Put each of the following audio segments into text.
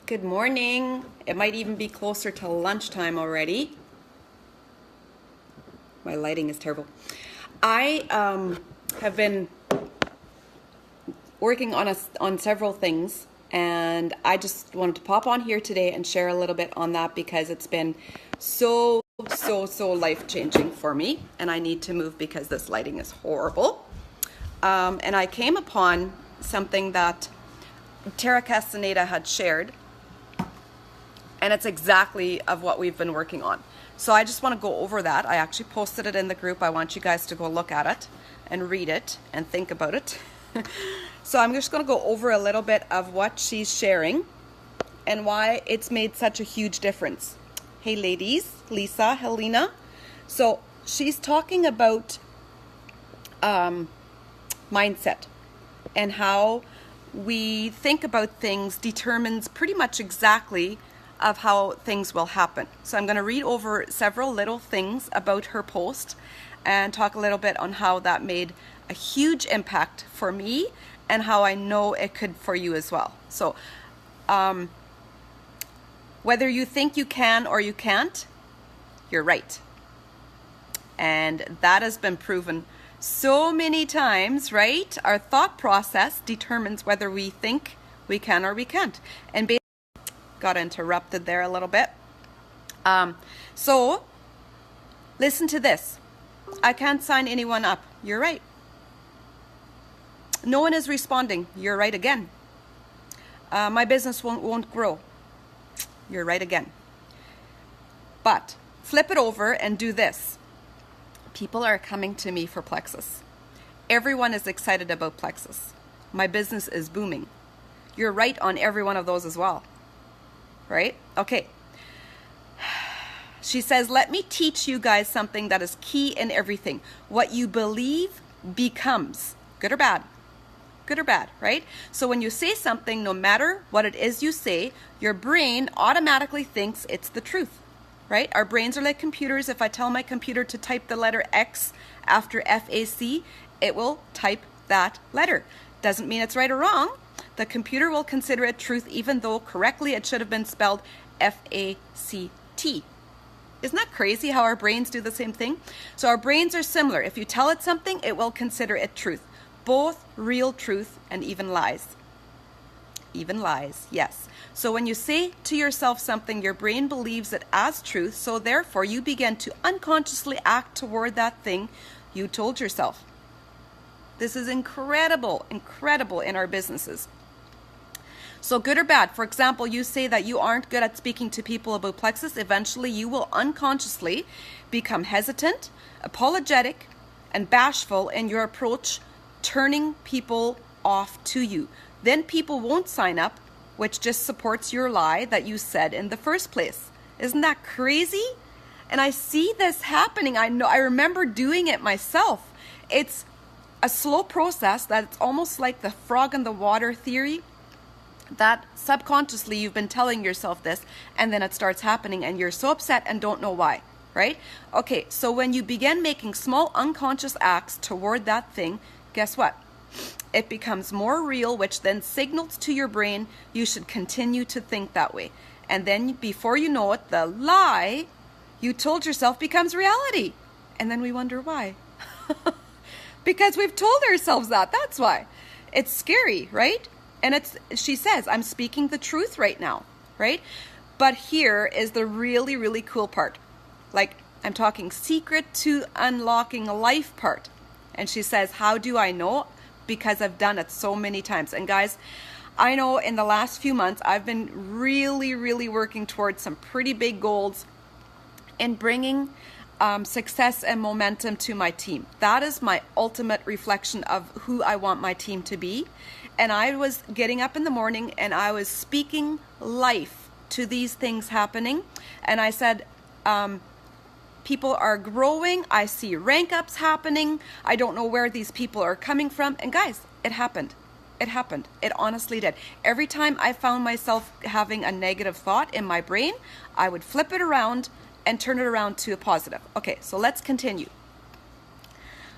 Good morning. It might even be closer to lunchtime already. My lighting is terrible. I have been working on several things, and I just wanted to pop on here today and share a little bit on that because it's been so life-changing for me, and I need to move because this lighting is horrible. And I came upon something that Tara Castaneda had shared, and it's exactly of what we've been working on. So I just want to go over that. I actually posted it in the group. I want you guys to go look at it and read it and think about it. So I'm just going to go over a little bit of what she's sharing and why it's made such a huge difference. Hey ladies, Lisa, Helena. So she's talking about mindset and how we think about things determines pretty much exactly of how things will happen. So I'm going to read over several little things about her post and talk a little bit on how that made a huge impact for me and how I know it could for you as well. So whether you think you can or you can't, you're right. And that has been proven so many times, right? Our thought process determines whether we think we can or we can't. And got interrupted there a little bit. So listen to this. I can't sign anyone up. You're right. No one is responding. You're right again. My business won't grow. You're right again. But flip it over and do this. People are coming to me for Plexus. Everyone is excited about Plexus. My business is booming. You're right on every one of those as well. Right? Okay. She says, let me teach you guys something that is key in everything. What you believe becomes. Good or bad? Good or bad, right? So when you say something, no matter what it is you say, your brain automatically thinks it's the truth, right? Our brains are like computers. If I tell my computer to type the letter X after FAC, it will type that letter. Doesn't mean it's right or wrong. The computer will consider it truth even though correctly it should have been spelled F-A-C-T. Isn't that crazy how our brains do the same thing? So our brains are similar. If you tell it something, it will consider it truth. Both real truth and even lies. Even lies, yes. So when you say to yourself something, your brain believes it as truth, so therefore you begin to unconsciously act toward that thing you told yourself. This is incredible in our businesses. So good or bad, for example, you say that you aren't good at speaking to people about Plexus. Eventually, you will unconsciously become hesitant, apologetic, and bashful in your approach, turning people off to you. Then people won't sign up, which just supports your lie that you said in the first place. Isn't that crazy? And I see this happening. I remember doing it myself. It's a slow process that's almost like the frog in the water theory, that subconsciously you've been telling yourself this and then it starts happening and you're so upset and don't know why, right? Okay, so when you begin making small unconscious acts toward that thing, guess what? It becomes more real, which then signals to your brain you should continue to think that way. And then before you know it, the lie you told yourself becomes reality. And then we wonder why. Because we've told ourselves that. That's why. It's scary, right? And she says, I'm speaking the truth right now, right? But here is the really cool part. Like, I'm talking secret to unlocking life part. And she says, how do I know? Because I've done it so many times. And guys, I know in the last few months, I've been really working towards some pretty big goals in bringing success and momentum to my team. That is my ultimate reflection of who I want my team to be. And I was getting up in the morning and I was speaking life to these things happening. And I said, people are growing. I see rank ups happening. I don't know where these people are coming from. And guys, it happened. It happened. It honestly did. Every time I found myself having a negative thought in my brain, I would flip it around and turn it around to a positive. Okay, so let's continue.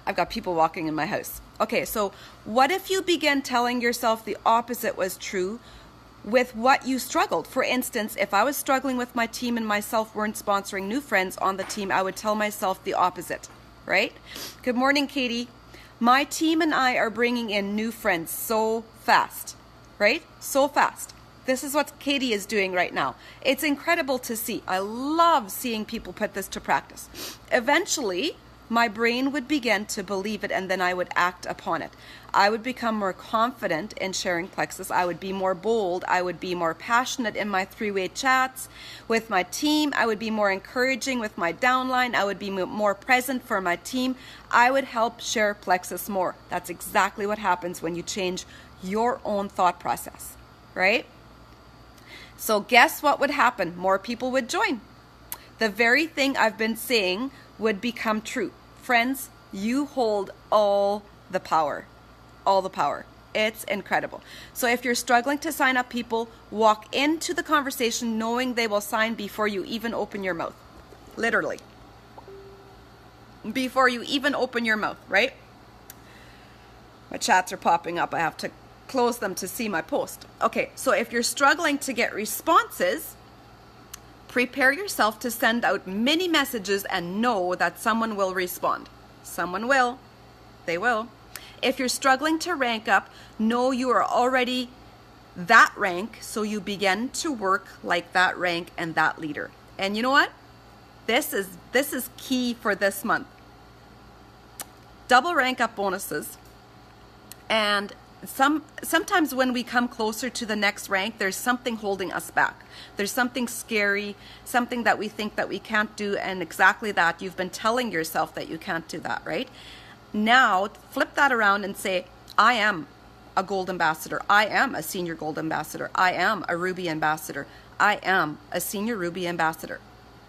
I've got people walking in my house. Okay, so what if you begin telling yourself the opposite was true? with what you struggled. For instance, if I was struggling with my team and myself weren't sponsoring new friends on the team, I would tell myself the opposite, right? Good morning, Katie. My team and I are bringing in new friends so fast, right? So fast. This is what Katie is doing right now. It's incredible to see. I love seeing people put this to practice. Eventually, my brain would begin to believe it, and then I would act upon it. I would become more confident in sharing Plexus. I would be more bold. I would be more passionate in my three-way chats with my team. I would be more encouraging with my downline. I would be more present for my team. I would help share Plexus more. That's exactly what happens when you change your own thought process, right? So guess what would happen? More people would join. The very thing I've been saying would become true. Friends, you hold all the power. All the power. It's incredible. So if you're struggling to sign up people, walk into the conversation knowing they will sign before you even open your mouth. Literally. Before you even open your mouth, right? My chats are popping up. I have to close them to see my post. Okay, so if you're struggling to get responses, prepare yourself to send out many messages and know that someone will respond. Someone will. They will. If you're struggling to rank up, know you are already that rank, so you begin to work like that rank and that leader. And you know what? This is key for this month. Double rank up bonuses. And sometimes when we come closer to the next rank, there's something holding us back. There's something scary, something that we think that we can't do, and exactly that. You've been telling yourself that you can't do that, right? Now, flip that around and say, I am a gold ambassador. I am a senior gold ambassador. I am a ruby ambassador. I am a senior ruby ambassador,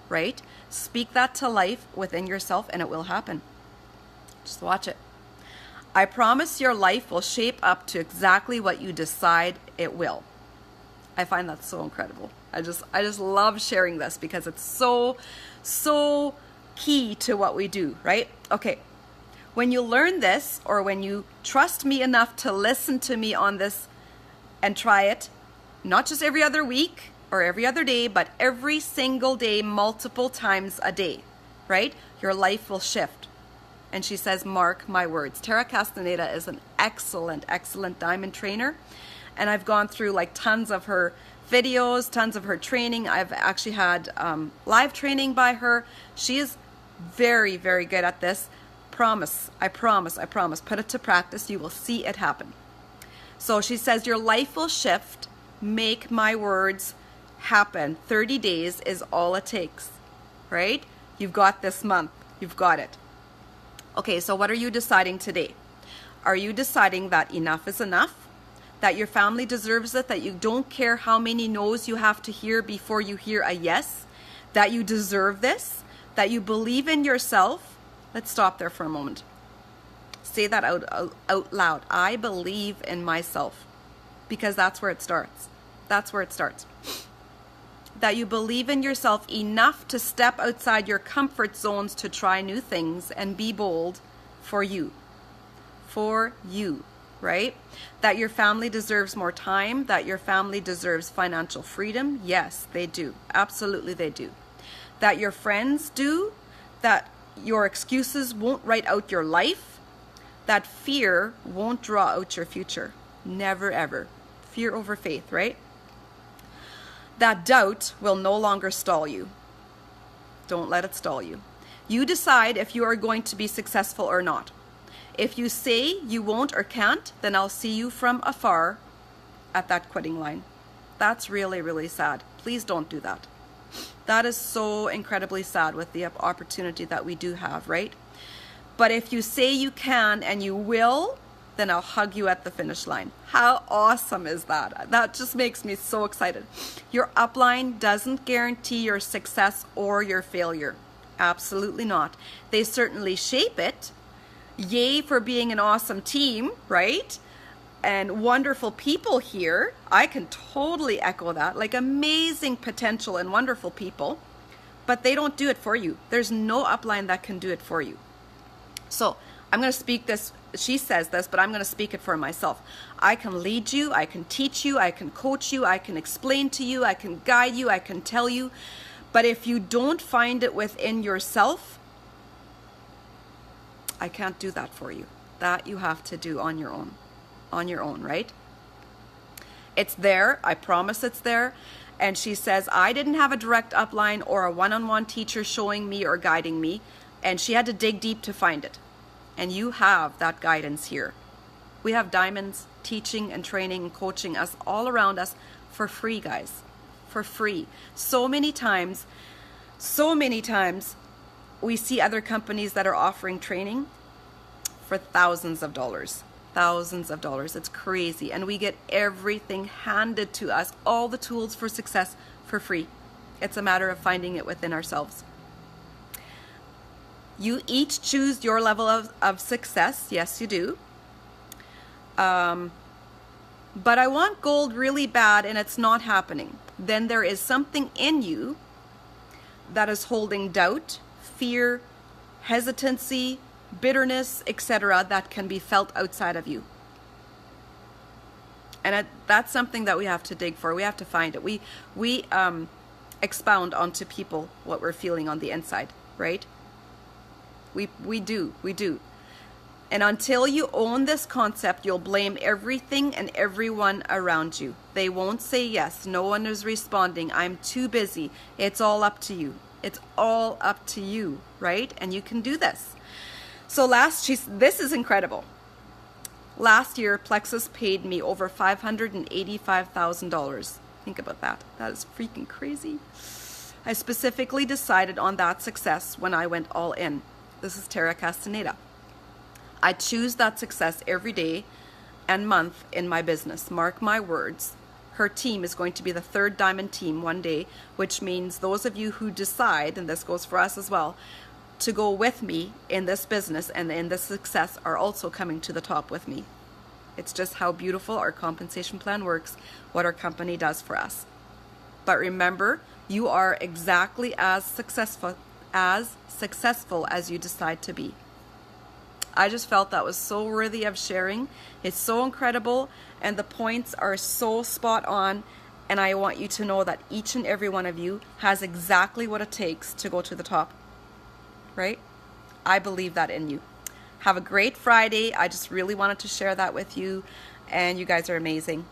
right? Speak that to life within yourself and it will happen. Just watch it. I promise your life will shape up to exactly what you decide it will. I find that so incredible. I just love sharing this because it's so key to what we do, right? Okay. When you learn this, or when you trust me enough to listen to me on this and try it, not just every other week or every other day, but every single day, multiple times a day, right? Your life will shift. And she says, mark my words. Tara Castaneda is an excellent, excellent diamond trainer. And I've gone through like tons of her videos, tons of her training. I've actually had live training by her. She is very, very good at this. I promise. Put it to practice. You will see it happen. So she says, your life will shift. Make my words happen. 30 days is all it takes, right? You've got this month. You've got it. Okay, so what are you deciding today? Are you deciding that enough is enough? That your family deserves it? That you don't care how many no's you have to hear before you hear a yes? That you deserve this? That you believe in yourself? Let's stop there for a moment. Say that out loud. I believe in myself. Because that's where it starts. That's where it starts. That you believe in yourself enough to step outside your comfort zones to try new things and be bold for you. For you, right? That your family deserves more time. That your family deserves financial freedom. Yes, they do. Absolutely they do. That your friends do. That your excuses won't write out your life. That fear won't draw out your future. Never, ever. Fear over faith, right? That doubt will no longer stall you. Don't let it stall you. You decide if you are going to be successful or not. If you say you won't or can't, then I'll see you from afar at that quitting line. That's really, really sad. Please don't do that. That is so incredibly sad with the opportunity that we do have, right? But if you say you can and you will, then I'll hug you at the finish line. How awesome is that? That just makes me so excited. Your upline doesn't guarantee your success or your failure. Absolutely not. They certainly shape it. Yay for being an awesome team, right? And wonderful people here. I can totally echo that. Like amazing potential and wonderful people. But they don't do it for you. There's no upline that can do it for you. So I'm going to speak this she says this, but I'm going to speak it for myself. I can lead you, I can teach you, I can coach you, I can explain to you, I can guide you, I can tell you. But if you don't find it within yourself, I can't do that for you. That you have to do on your own, right? It's there. I promise it's there. And she says, I didn't have a direct upline or a one-on-one teacher showing me or guiding me. And she had to dig deep to find it. And you have that guidance here. We have diamonds teaching and training and coaching us all around us for free, guys. For free. So many times we see other companies that are offering training for thousands of dollars. Thousands of dollars. It's crazy. And we get everything handed to us, all the tools for success for free. It's a matter of finding it within ourselves. You each choose your level of success. Yes, you do. But I want gold really bad and it's not happening. Then there is something in you that is holding doubt, fear, hesitancy, bitterness, etc. that can be felt outside of you. And that's something that we have to dig for. We have to find it. We expound onto people what we're feeling on the inside, right? We do. And until you own this concept, you'll blame everything and everyone around you. They won't say yes. No one is responding. I'm too busy. It's all up to you. It's all up to you, right? And you can do this. So this is incredible. Last year, Plexus paid me over $585,000. Think about that. That is freaking crazy. I specifically decided on that success when I went all in. This is Tara Castaneda. I choose that success every day and month in my business. Mark my words. Her team is going to be the third diamond team one day, which means those of you who decide, and this goes for us as well, to go with me in this business and in this success are also coming to the top with me. It's just how beautiful our compensation plan works, what our company does for us. But remember, you are exactly as successful as you decide to be. I just felt that was so worthy of sharing. It's so incredible and the points are so spot on, and I want you to know that each and every one of you has exactly what it takes to go to the top. Right? I believe that in you. Have a great Friday. I just really wanted to share that with you, and you guys are amazing.